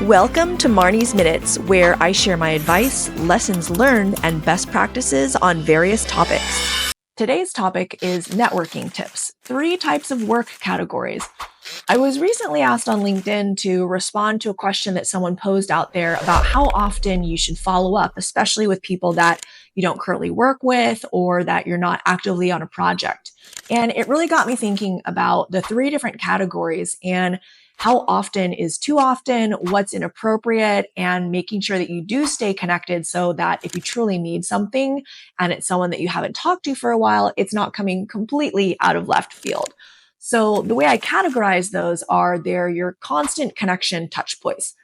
Welcome to Marney's Minutes, where I share my advice, lessons learned, and best practices on various topics. Today's topic is networking tips, 3 types of work categories. I was recently asked on LinkedIn to respond to a question that someone posed out there about how often you should follow up, especially with people that you don't currently work with or that you're not actively on a project. And it really got me thinking about the 3 different categories and how often is too often, what's inappropriate, and making sure that you do stay connected so that if you truly need something and it's someone that you haven't talked to for a while, it's not coming completely out of left field. So the way I categorize those are they're your constant connection touch points.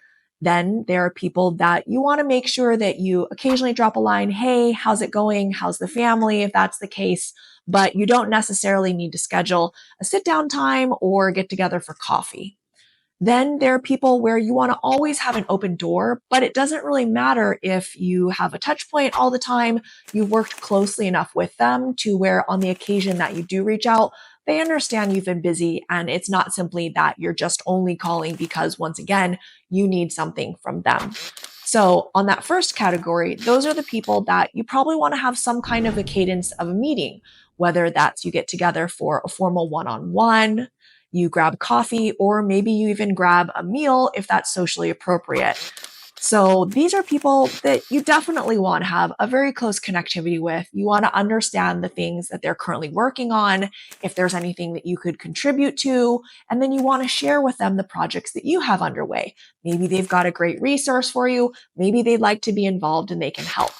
Then there are people that you want to make sure that you occasionally drop a line, hey, how's it going? How's the family? If that's the case, but you don't necessarily need to schedule a sit down time or get together for coffee. Then there are people where you want to always have an open door, but it doesn't really matter if you have a touch point all the time. You've worked closely enough with them to where on the occasion that you do reach out, they understand you've been busy and it's not simply that you're just only calling because once again, you need something from them. So on that first category, those are the people that you probably want to have some kind of a cadence of a meeting, whether that's you get together for a formal one-on-one, you grab coffee, or maybe you even grab a meal if that's socially appropriate. So these are people that you definitely want to have a very close connectivity with. You want to understand the things that they're currently working on, if there's anything that you could contribute to, and then you want to share with them the projects that you have underway. Maybe they've got a great resource for you. Maybe they'd like to be involved and they can help.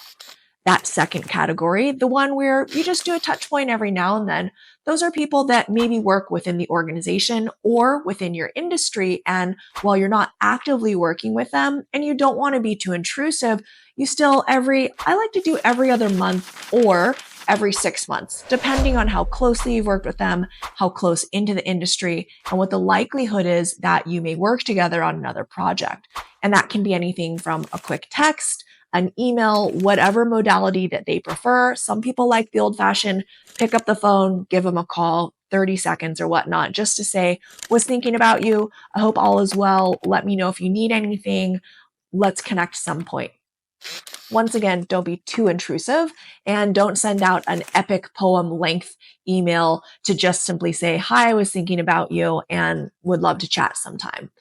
That second category, the one where you just do a touch point every now and then, those are people that maybe work within the organization or within your industry. And while you're not actively working with them and you don't want to be too intrusive, you still I like to do every other month or every 6 months, depending on how closely you've worked with them, how close into the industry, and what the likelihood is that you may work together on another project. And that can be anything from a quick text, an email, whatever modality that they prefer. Some people like the old fashioned pick up the phone, give them a call, 30 seconds or whatnot, just to say, was thinking about you. I hope all is well. Let me know if you need anything. Let's connect some point. Once again, don't be too intrusive and don't send out an epic poem length email to just simply say, hi, I was thinking about you and would love to chat sometime.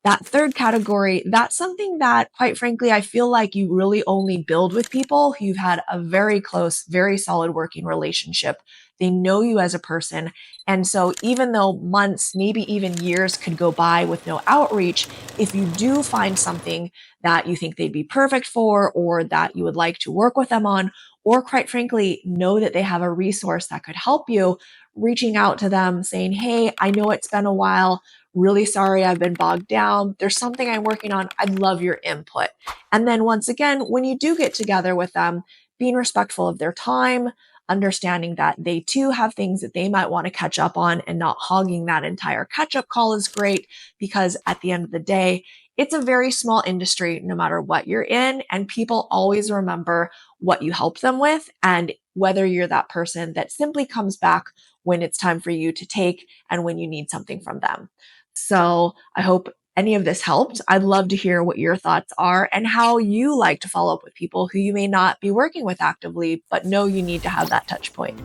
That third category, that's something that, quite frankly, I feel like you really only build with people who you've had a very close, very solid working relationship. They know you as a person. And so even though months, maybe even years could go by with no outreach, if you do find something that you think they'd be perfect for, or that you would like to work with them on, or quite frankly, know that they have a resource that could help you, reaching out to them saying, hey, I know it's been a while. Really sorry, I've been bogged down. There's something I'm working on. I'd love your input. And then once again, when you do get together with them, being respectful of their time, understanding that they too have things that they might want to catch up on and not hogging that entire catch-up call is great, because at the end of the day, it's a very small industry no matter what you're in, and people always remember what you help them with and whether you're that person that simply comes back when it's time for you to take and when you need something from them. So I hope any of this helped. I'd love to hear what your thoughts are and how you like to follow up with people who you may not be working with actively, but know you need to have that touch point.